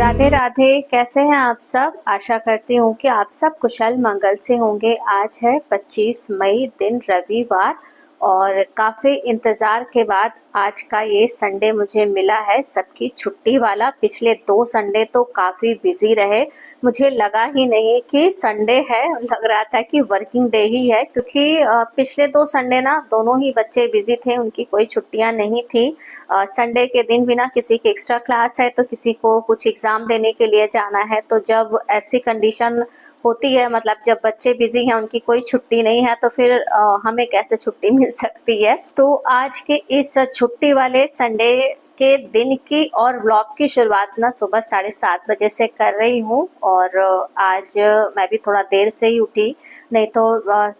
राधे राधे। कैसे हैं आप सब? आशा करती हूँ कि आप सब कुशल मंगल से होंगे। आज है 25 मई, दिन रविवार, और काफ़ी इंतज़ार के बाद आज का ये संडे मुझे मिला है, सबकी छुट्टी वाला। पिछले 2 संडे तो काफ़ी बिजी रहे, मुझे लगा ही नहीं कि संडे है, लग रहा था कि वर्किंग डे ही है, क्योंकि पिछले 2 संडे ना दोनों ही बच्चे बिजी थे, उनकी कोई छुट्टियां नहीं थी। संडे के दिन भी ना किसी की एक्स्ट्रा क्लास है तो किसी को कुछ एग्ज़ाम देने के लिए जाना है। तो जब ऐसी कंडीशन होती है, मतलब जब बच्चे बिजी हैं, उनकी कोई छुट्टी नहीं है, तो फिर हमें कैसे छुट्टी मिल सकती है। तो आज के इस छुट्टी वाले संडे के दिन की और व्लॉग की शुरुआत ना सुबह 7:30 बजे से कर रही हूँ। और आज मैं भी थोड़ा देर से ही उठी, नहीं तो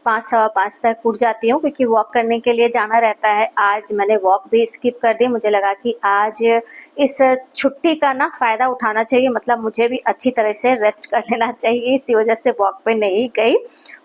5 सवा 5 तक उठ जाती हूँ, क्योंकि वॉक करने के लिए जाना रहता है। आज मैंने वॉक भी स्किप कर दी, मुझे लगा कि आज इस छुट्टी का ना फ़ायदा उठाना चाहिए, मतलब मुझे भी अच्छी तरह से रेस्ट कर लेना चाहिए, इसी वजह से वॉक पे नहीं गई।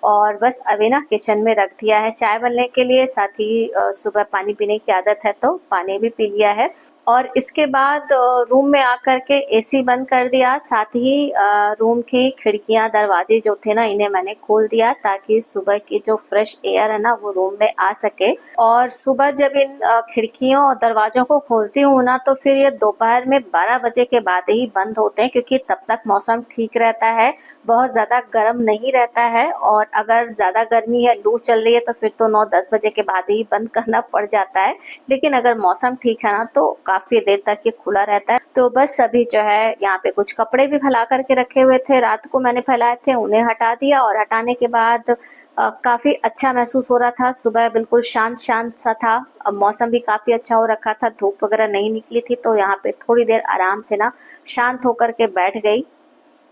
और बस अभी ना किचन में रख दिया है चाय बनने के लिए, साथ ही सुबह पानी पीने की आदत है तो पानी भी पी लिया है। और इसके बाद रूम में आकर के एसी बंद कर दिया, साथ ही रूम की खिड़कियां दरवाजे जो थे ना, इन्हें मैंने खोल दिया ताकि सुबह की जो फ्रेश एयर है ना वो रूम में आ सके। और सुबह जब इन खिड़कियों और दरवाजों को खोलती हूँ ना, तो फिर ये दोपहर में 12 बजे के बाद ही बंद होते हैं, क्योंकि तब तक मौसम ठीक रहता है, बहुत ज़्यादा गर्म नहीं रहता है। और अगर ज़्यादा गर्मी है, लू चल रही है, तो फिर तो 9-10 बजे के बाद ही बंद करना पड़ जाता है। लेकिन अगर मौसम ठीक है ना तो काफ़ी देर तक ये खुला रहता है। तो बस अभी जो है यहाँ पे कुछ कपड़े भी फैला करके रखे हुए थे, रात को मैंने फैलाए थे, उन्हें हटा दिया। और हटाने के बाद काफ़ी अच्छा महसूस हो रहा था। सुबह बिल्कुल शांत शांत सा था, मौसम भी काफ़ी अच्छा हो रखा था, धूप वगैरह नहीं निकली थी, तो यहाँ पे थोड़ी देर आराम से ना शांत होकर के बैठ गई।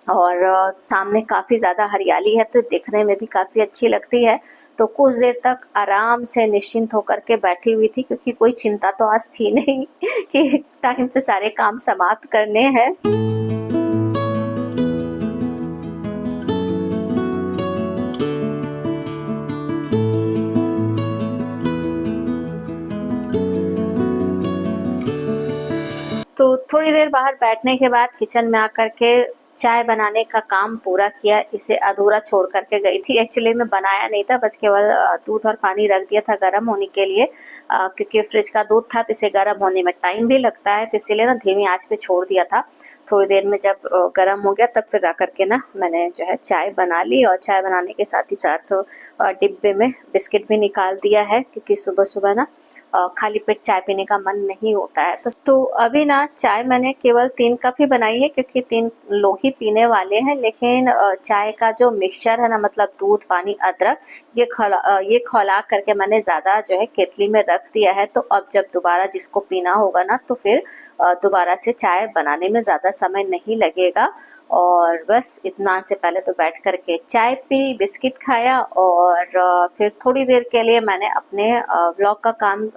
और सामने काफ़ी ज़्यादा हरियाली है तो देखने में भी काफ़ी अच्छी लगती है। तो कुछ देर तक आराम से निश्चिंत होकर के बैठी हुई थी, क्योंकि कोई चिंता तो आज थी नहीं कि टाइम से सारे काम समाप्त करने हैं। तो थोड़ी देर बाहर बैठने के बाद किचन में आकर के चाय बनाने का काम पूरा किया, इसे अधूरा छोड़ करके गई थी। एक्चुअली मैं बनाया नहीं था, बस केवल दूध और पानी रख दिया था गर्म होने के लिए, क्योंकि फ्रिज का दूध था तो इसे गर्म होने में टाइम भी लगता है, तो इसीलिए ना धीमी आंच पे छोड़ दिया था। थोड़ी देर में जब गर्म हो गया तब फिर ला करके ना मैंने जो है चाय बना ली। और चाय बनाने के साथ ही साथ डिब्बे में बिस्किट भी निकाल दिया है, क्योंकि सुबह सुबह ना खाली पेट चाय पीने का मन नहीं होता है। तो अभी ना चाय मैंने केवल 3 कप ही बनाई है, क्योंकि 3 लोग ही पीने वाले हैं। लेकिन चाय का जो मिक्सचर है ना, मतलब दूध, पानी, अदरक, ये खौला करके मैंने ज़्यादा जो है केतली में रख दिया है। तो अब जब दोबारा जिसको पीना होगा ना, तो फिर दोबारा से चाय बनाने में ज़्यादा समय नहीं लगेगा। और बस इत्मीनान से पहले तो बैठ कर के चाय पी, बिस्किट खाया, और फिर थोड़ी देर के लिए मैंने अपने व्लॉग का काम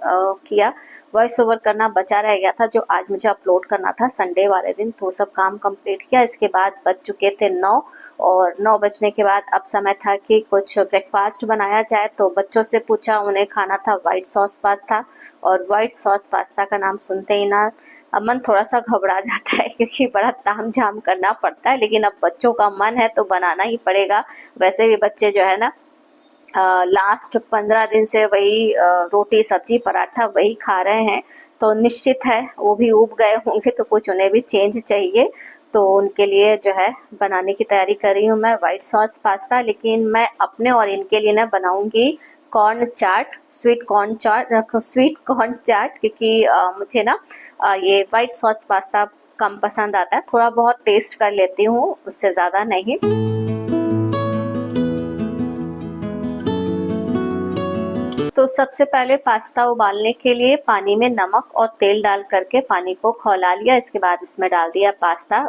किया। वॉइस ओवर करना बचा रह गया था, जो आज मुझे अपलोड करना था संडे वाले दिन, तो सब काम कंप्लीट किया। इसके बाद बज चुके थे 9, और 9 बजने के बाद अब समय था कि कुछ ब्रेकफास्ट बनाया जाए। तो बच्चों से पूछा, उन्हें खाना था वाइट सॉस पास्ता। और वाइट सॉस पास्ता का नाम सुनते ही ना मन थोड़ा सा घबरा जाता है, क्योंकि बड़ा तामझाम करना पड़ता है, लेकिन अब बच्चों का मन है तो बनाना ही पड़ेगा। वैसे भी बच्चे जो है ना लास्ट 15 दिन से वही रोटी सब्जी पराठा वही खा रहे हैं, तो निश्चित है वो भी ऊब गए होंगे, तो कुछ उन्हें भी चेंज चाहिए। तो उनके लिए जो है बनाने की तैयारी कर रही हूँ मैं वाइट सॉस पास्ता। लेकिन मैं अपने और इनके लिए ना बनाऊंगी कॉर्न चाट, स्वीट कॉर्न चाट, क्योंकि मुझे ना ये वाइट सॉस पास्ता कम पसंद आता है, थोड़ा बहुत टेस्ट कर लेती हूँ, उससे ज़्यादा नहीं। तो सबसे पहले पास्ता उबालने के लिए पानी में नमक और तेल डाल करके पानी को खौला लिया। इसके बाद इसमें डाल दिया पास्ता,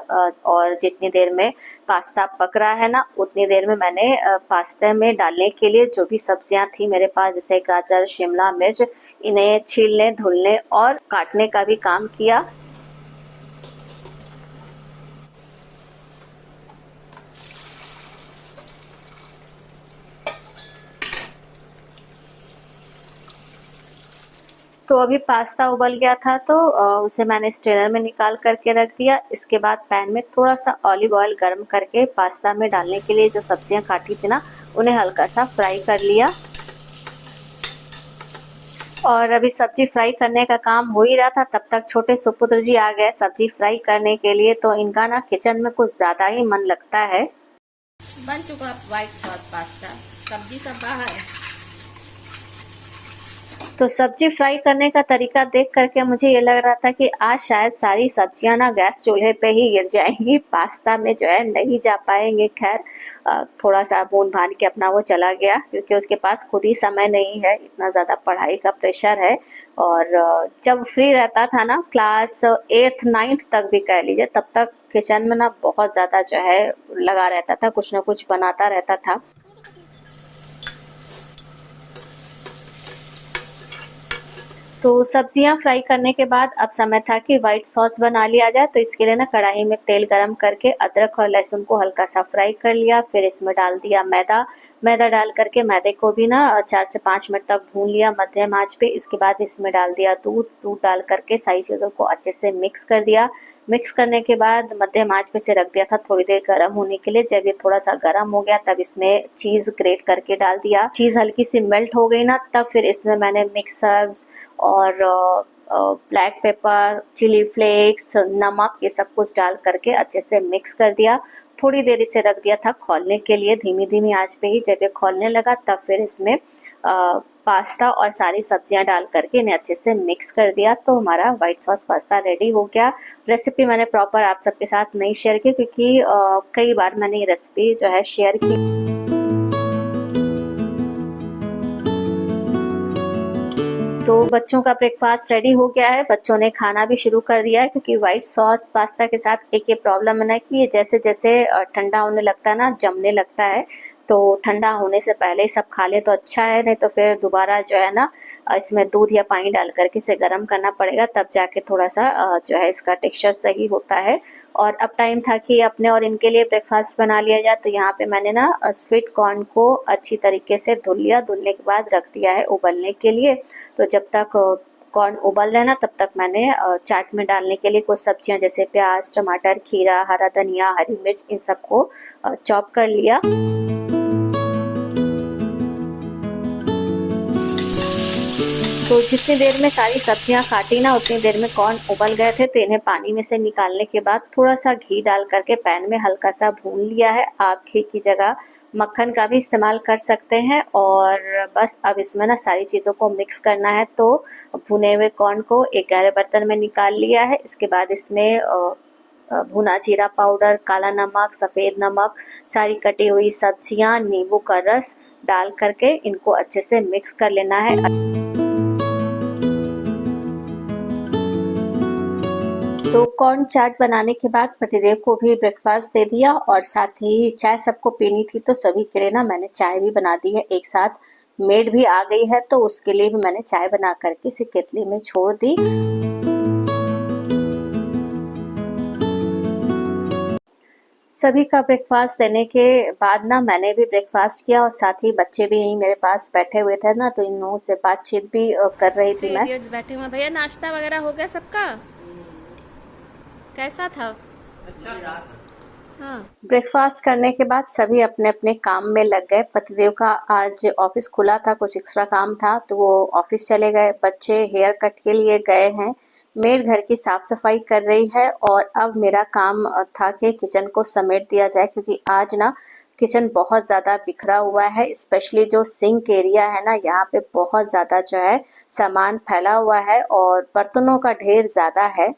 और जितनी देर में पास्ता पक रहा है ना, उतनी देर में मैंने पास्ते में डालने के लिए जो भी सब्जियां थी मेरे पास, जैसे गाजर, शिमला मिर्च, इन्हें छीलने, धुलने और काटने का भी काम किया। तो अभी पास्ता उबल गया था तो उसे मैंने स्ट्रेनर में निकाल करके रख दिया। इसके बाद पैन में थोड़ा सा ऑलिव ऑयल गर्म करके पास्ता में डालने के लिए जो सब्जियां काटी थी ना, उन्हें हल्का सा फ्राई कर लिया। और अभी सब्जी फ्राई करने का काम हो ही रहा था, तब तक छोटे सुपुत्र जी आ गए सब्जी फ्राई करने के लिए। तो इनका ना किचन में कुछ ज़्यादा ही मन लगता है। बन चुका व्हाइट सॉस पास्ता, सब्जी सब बाहर। तो सब्जी फ्राई करने का तरीका देख करके मुझे ये लग रहा था कि आज शायद सारी सब्जियां ना गैस चूल्हे पे ही गिर जाएंगी, पास्ता में जो है नहीं जा पाएंगे। खैर थोड़ा सा बूंद भान के अपना वो चला गया, क्योंकि उसके पास खुद ही समय नहीं है, इतना ज़्यादा पढ़ाई का प्रेशर है। और जब फ्री रहता था ना, क्लास 8th 9th तक भी कह लीजिए, तब तक किचन में ना बहुत ज़्यादा जो है लगा रहता था, कुछ ना कुछ बनाता रहता था। तो सब्जियां फ्राई करने के बाद अब समय था कि वाइट सॉस बना लिया जाए। तो इसके लिए ना कढ़ाई में तेल गरम करके अदरक और लहसुन को हल्का सा फ्राई कर लिया। फिर इसमें डाल दिया मैदा डाल करके मैदे को भी ना 4 से 5 मिनट तक भून लिया मध्यम आंच पे। इसके बाद इसमें डाल दिया दूध डाल करके सारी चीज़ों को अच्छे से मिक्स कर दिया। मिक्स करने के बाद मध्यम आंच पे से रख दिया था थोड़ी देर गर्म होने के लिए। जब ये थोड़ा सा गर्म हो गया तब इसमें चीज़ ग्रेट करके डाल दिया। चीज़ हल्की सी मेल्ट हो गई ना, तब फिर इसमें मैंने मिक्स हर्ब्स और ब्लैक पेपर, चिली फ्लेक्स, नमक, ये सब कुछ डाल करके अच्छे से मिक्स कर दिया। थोड़ी देर इसे रख दिया था खौलने के लिए धीमी आंच पे ही। जब ये खौलने लगा तब फिर इसमें पास्ता और सारी सब्जियां डाल करके इन्हें अच्छे से मिक्स कर दिया। तो हमारा वाइट सॉस पास्ता रेडी हो गया। रेसिपी मैंने प्रॉपर आप सबके साथ नहीं शेयर की, क्योंकि कई बार मैंने ये रेसिपी जो है शेयर की। तो बच्चों का ब्रेकफास्ट रेडी हो गया है, बच्चों ने खाना भी शुरू कर दिया है। क्योंकि वाइट सॉस पास्ता के साथ एक ये प्रॉब्लम है ना कि ये जैसे जैसे ठंडा होने लगता है ना, जमने लगता है। तो ठंडा होने से पहले ही सब खा ले तो अच्छा है, नहीं तो फिर दोबारा जो है ना इसमें दूध या पानी डाल करके इसे गर्म करना पड़ेगा, तब जाके थोड़ा सा जो है इसका टेक्सचर सही होता है। और अब टाइम था कि अपने और इनके लिए ब्रेकफास्ट बना लिया जाए। तो यहाँ पे मैंने ना स्वीट कॉर्न को अच्छी तरीके से धुल लिया। धुलने के बाद रख दिया है उबलने के लिए। तो जब तक कॉर्न उबल रहा है ना, तब तक मैंने चाट में डालने के लिए कुछ सब्जियां जैसे प्याज, टमाटर, खीरा, हरा धनिया, हरी मिर्च, इन सबको चॉप कर लिया। तो जितनी देर में सारी सब्जियां काटी ना, उतनी देर में कॉर्न उबल गए थे। तो इन्हें पानी में से निकालने के बाद थोड़ा सा घी डाल करके पैन में हल्का सा भून लिया है। आप घी की जगह मक्खन का भी इस्तेमाल कर सकते हैं। और बस अब इसमें ना सारी चीज़ों को मिक्स करना है। तो भुने हुए कॉर्न को एक गहरे बर्तन में निकाल लिया है। इसके बाद इसमें भुना जीरा पाउडर, काला नमक, सफ़ेद नमक, सारी कटी हुई सब्जियां, नींबू का रस डाल करके इनको अच्छे से मिक्स कर लेना है। तो कॉर्न चाट बनाने के बाद पतिदेव को भी ब्रेकफास्ट दे दिया, और साथ ही चाय सबको पीनी थी तो सभी के लिए ना मैंने चाय भी बना दी है एक साथ। मेड भी आ गई है तो उसके लिए भी मैंने चाय बना करके इसे केतली में छोड़ दी। सभी का ब्रेकफास्ट देने के बाद ना मैंने भी ब्रेकफास्ट किया, और साथ ही बच्चे भी यहीं मेरे पास बैठे हुए थे ना, तो इन लोगों से बातचीत भी कर रही थी मैं। बैठे हुए भैया, नाश्ता वगैरह हो गया सबका? कैसा था? अच्छा था। हाँ। ब्रेकफास्ट करने के बाद सभी अपने अपने काम में लग गए। पतिदेव का आज ऑफिस खुला था, कुछ एक्स्ट्रा काम था तो वो ऑफिस चले गए। बच्चे हेयर कट के लिए गए हैं। मेड घर की साफ सफाई कर रही है, और अब मेरा काम था कि किचन को समेट दिया जाए, क्योंकि आज ना किचन बहुत ज़्यादा बिखरा हुआ है। स्पेशली जो सिंक एरिया है ना, यहाँ पे बहुत ज़्यादा जो है सामान फैला हुआ है और बर्तनों का ढेर ज़्यादा है।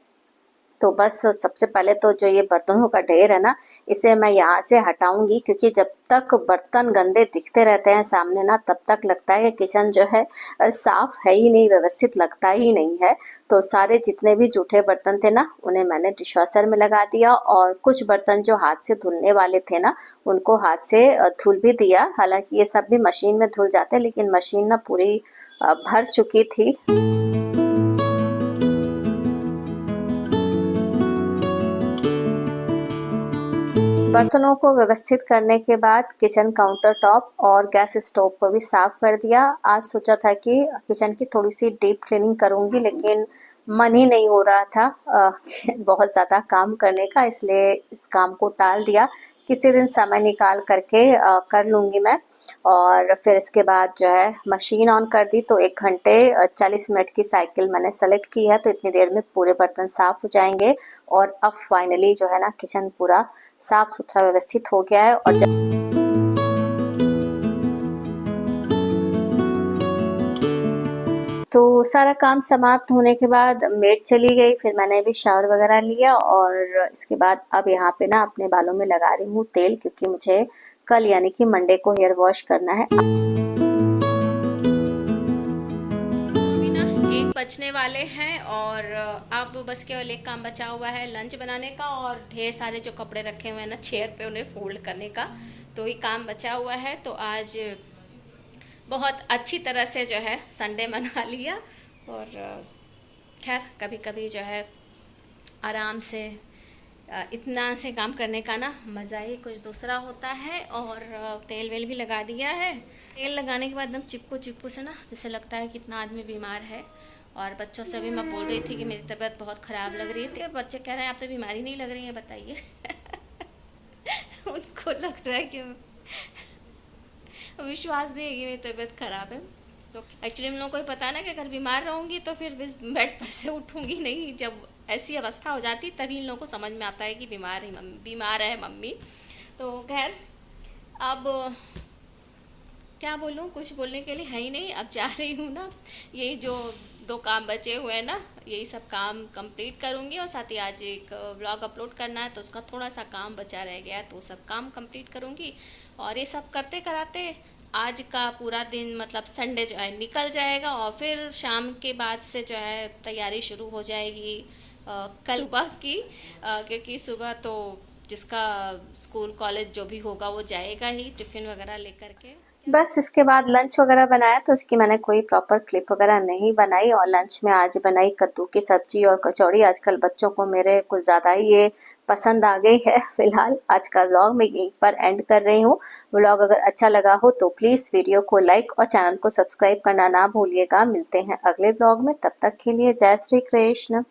तो बस सबसे पहले तो जो ये बर्तनों का ढेर है ना, इसे मैं यहाँ से हटाऊंगी, क्योंकि जब तक बर्तन गंदे दिखते रहते हैं सामने ना, तब तक लगता है कि किचन जो है साफ है ही नहीं, व्यवस्थित लगता ही नहीं है। तो सारे जितने भी जूठे बर्तन थे ना, उन्हें मैंने डिशवॉशर में लगा दिया, और कुछ बर्तन जो हाथ से धुलने वाले थे ना, उनको हाथ से धुल भी दिया। हालांकि ये सब भी मशीन में धुल जाते, लेकिन मशीन ना पूरी भर चुकी थी। बर्तनों को व्यवस्थित करने के बाद किचन काउंटर टॉप और गैस स्टोव को भी साफ कर दिया। आज सोचा था कि किचन की थोड़ी सी डीप क्लीनिंग करूंगी, लेकिन मन ही नहीं हो रहा था बहुत ज़्यादा काम करने का, इसलिए इस काम को टाल दिया। किसी दिन समय निकाल करके कर लूँगी मैं। और फिर इसके बाद जो है मशीन ऑन कर दी, तो 1 घंटे 40 मिनट की साइकिल मैंने सेलेक्ट की है, तो इतनी देर में पूरे बर्तन साफ़ हो जाएंगे। और अब फाइनली जो है ना किचन पूरा साफ़ सुथरा व्यवस्थित हो गया है। और तो सारा काम समाप्त होने के बाद मेड चली गई, फिर मैंने भी शावर वगैरह लिया और इसके बाद अब यहाँ पे ना अपने बालों में लगा रही हूँ तेल, क्योंकि मुझे कल यानी कि मंडे को हेयर वॉश करना है। एक बजने वाले हैं और अब बस केवल एक काम बचा हुआ है लंच बनाने का, और ढेर सारे जो कपड़े रखे हुए हैं ना चेयर पे उन्हें फोल्ड करने का, तो ही काम बचा हुआ है। तो आज बहुत अच्छी तरह से जो है संडे मना लिया। और खैर कभी कभी जो है आराम से इतना से काम करने का ना मज़ा ही कुछ दूसरा होता है। और तेल वेल भी लगा दिया है। तेल लगाने के बाद एकदम चिपको चिपको से ना जैसे लगता है कितना आदमी बीमार है। और बच्चों से भी मैं बोल रही थी कि मेरी तबीयत बहुत ख़राब लग रही थी, बच्चे कह रहे हैं आप तो बीमारी नहीं लग रही है, बताइए उनको लग रहा है कि विश्वास नहीं है कि मेरी तबीयत ख़राब है। तो एक्चुअली हम लोगों को पता है ना कि अगर बीमार रहूँगी तो फिर बेड पर से उठूँगी नहीं। जब ऐसी अवस्था हो जाती तभी इन लोगों को समझ में आता है कि बीमार है मम्मी। तो खैर अब क्या बोलूँ, कुछ बोलने के लिए है ही नहीं। अब जा रही हूँ ना, यही जो 2 काम बचे हुए हैं ना यही सब काम कंप्लीट करूँगी। और साथ ही आज एक व्लॉग अपलोड करना है तो उसका थोड़ा सा काम बचा रह गया, तो सब काम कंप्लीट करूँगी। और ये सब करते कराते आज का पूरा दिन मतलब संडे जो है निकल जाएगा। और फिर शाम के बाद से जो है तैयारी शुरू हो जाएगी कल सुबह की, क्योंकि सुबह तो जिसका स्कूल कॉलेज जो भी होगा वो जाएगा ही टिफ़िन वगैरह लेकर के। बस इसके बाद लंच वगैरह बनाया, तो इसकी मैंने कोई प्रॉपर क्लिप वगैरह नहीं बनाई। और लंच में आज बनाई कद्दू की सब्जी और कचौड़ी। आजकल बच्चों को मेरे कुछ ज़्यादा ही ये पसंद आ गई है। फिलहाल आज का व्लॉग मैं यहीं पर एंड कर रही हूँ। व्लॉग अगर अच्छा लगा हो तो प्लीज़ वीडियो को लाइक और चैनल को सब्सक्राइब करना ना भूलिएगा। मिलते हैं अगले व्लॉग में, तब तक के लिए जय श्री कृष्ण।